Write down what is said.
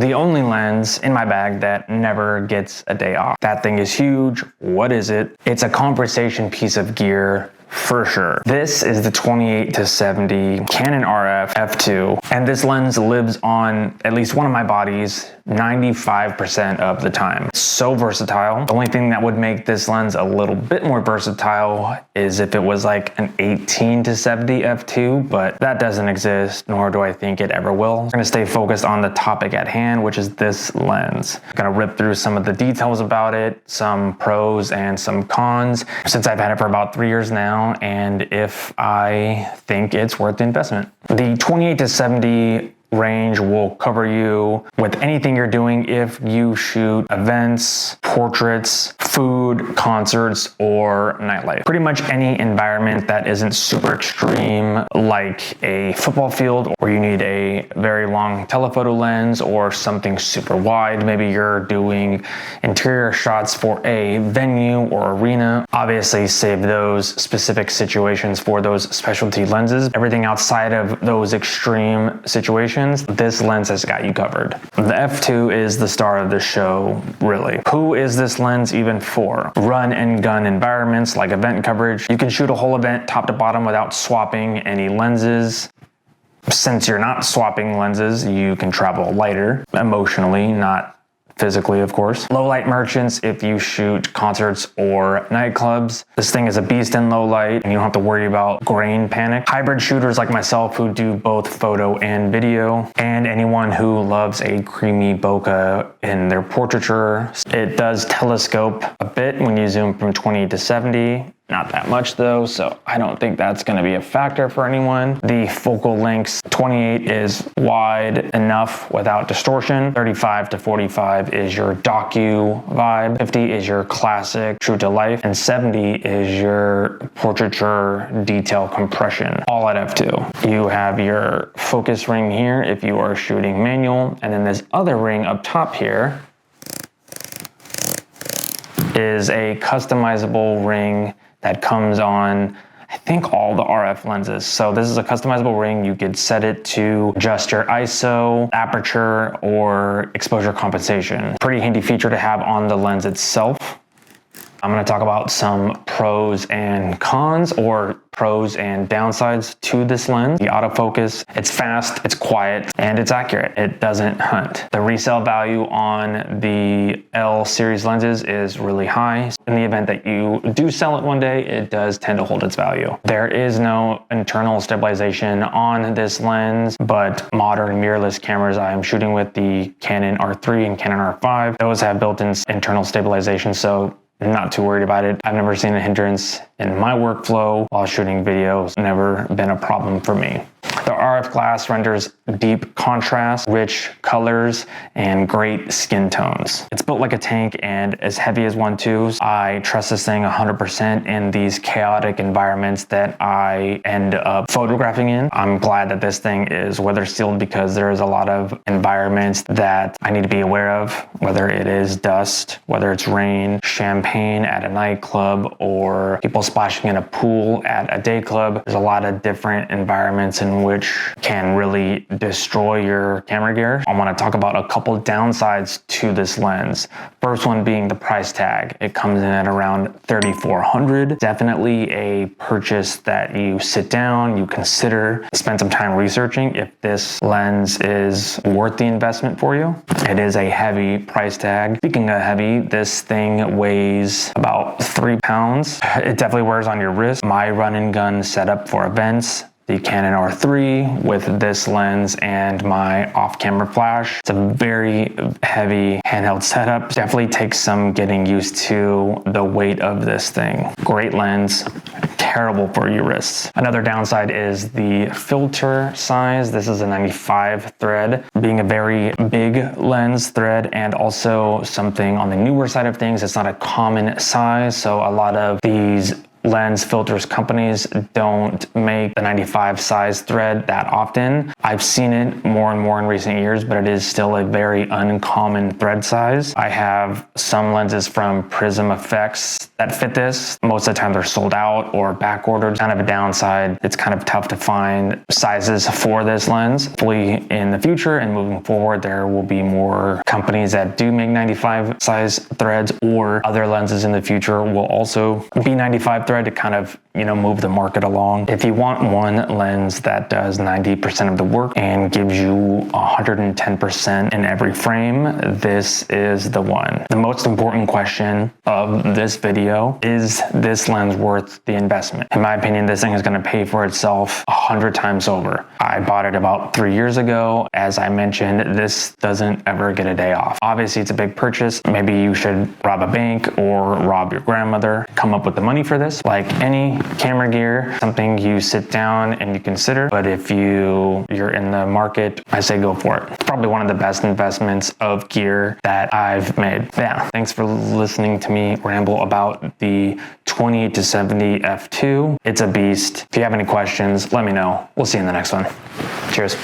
the only lens in my bag that never gets a day off. That thing is huge. What is it? It's a conversation piece of gear for sure. This is the 28-70 Canon RF f2, and this lens lives on at least one of my bodies 95% of the time. It's so versatile. The only thing that would make this lens a little bit more versatile is if it was like an 18-70 f2, but that doesn't exist, nor do I think it ever will. I'm gonna stay focused on the topic at hand, which is this lens. I'm gonna rip through some of the details about it, some pros and some cons, since I've had it for about 3 years now, and if I think it's worth the investment. The 28-70 range will cover you with anything you're doing if you shoot events, portraits, food, concerts, or nightlife. Pretty much any environment that isn't super extreme, like a football field where you need a very long telephoto lens or something super wide. Maybe you're doing interior shots for a venue or arena. Obviously save those specific situations for those specialty lenses. Everything outside of those extreme situations, this lens has got you covered. The f2 is the star of the show, really. Who is this lens even for? Run and gun environments like event coverage. You can shoot a whole event top to bottom without swapping any lenses. Since you're not swapping lenses, you can travel lighter emotionally, not physically, of course. Low light merchants, if you shoot concerts or nightclubs, this thing is a beast in low light and you don't have to worry about grain panic. Hybrid shooters like myself who do both photo and video, and anyone who loves a creamy bokeh in their portraiture. It does telescope a bit when you zoom from 20-70. Not that much though, so I don't think that's gonna be a factor for anyone. The focal length, 28 is wide enough without distortion. 35-45 is your docu vibe. 50 is your classic true to life. And 70 is your portraiture detail compression, all at f2. You have your focus ring here if you are shooting manual, and then this other ring up top here is a customizable ring that comes on, I think, all the RF lenses. So this is a customizable ring. You could set it to adjust your ISO, aperture, or exposure compensation. Pretty handy feature to have on the lens itself. I'm gonna talk about some pros and cons, or pros and downsides to this lens. The autofocus, it's fast, it's quiet, and it's accurate. It doesn't hunt. The resale value on the L series lenses is really high. In the event that you do sell it one day, it does tend to hold its value. There is no internal stabilization on this lens, but modern mirrorless cameras I am shooting with, the Canon R3 and Canon R5, those have built-in internal stabilization, so not too worried about it. I've never seen a hindrance in my workflow while shooting videos. Never been a problem for me. The RF glass renders deep contrast, rich colors, and great skin tones. It's built like a tank and as heavy as one too. I trust this thing 100% in these chaotic environments that I end up photographing in. I'm glad that this thing is weather sealed because there is a lot of environments that I need to be aware of, whether it is dust, whether it's rain, champagne at a nightclub, or people splashing in a pool at a day club. There's a lot of different environments in which can really destroy your camera gear. I want to talk about a couple downsides to this lens. First one being the price tag. It comes in at around $3,400. Definitely a purchase that you sit down, you consider, spend some time researching if this lens is worth the investment for you. It is a heavy price tag. Speaking of heavy, this thing weighs about 3 pounds. It definitely wears on your wrist. My run and gun setup for events, the Canon R3 with this lens and my off-camera flash. It's a very heavy handheld setup. Definitely takes some getting used to the weight of this thing. Great lens, terrible for your wrists. Another downside is the filter size. This is a 95 thread, being a very big lens thread, and also something on the newer side of things. It's not a common size, so a lot of these lens filters companies don't make the 95 size thread that often. I've seen it more and more in recent years, but it is still a very uncommon thread size. I have some lenses from Prism Effects that fit this. Most of the time they're sold out or back ordered. Kind of a downside. It's kind of tough to find sizes for this lens. Hopefully in the future and moving forward, there will be more companies that do make 95 size threads, or other lenses in the future will also be 95 thread to kind of, move the market along. If you want one lens that does 90% of the work and gives you 110% in every frame, this is the one. The most important question of this video: is this lens worth the investment? In my opinion, this thing is going to pay for itself 100 times over. I bought it about 3 years ago. As I mentioned, this doesn't ever get a day off. Obviously, it's a big purchase. Maybe you should rob a bank or rob your grandmother, come up with the money for this. Like any camera gear, something you sit down and you consider. But if you're in the market, I say go for it. It's probably one of the best investments of gear that I've made. Yeah, thanks for listening to me ramble about the 20-70 f2. It's a beast. If you have any questions, let me know. We'll see you in the next one. Cheers.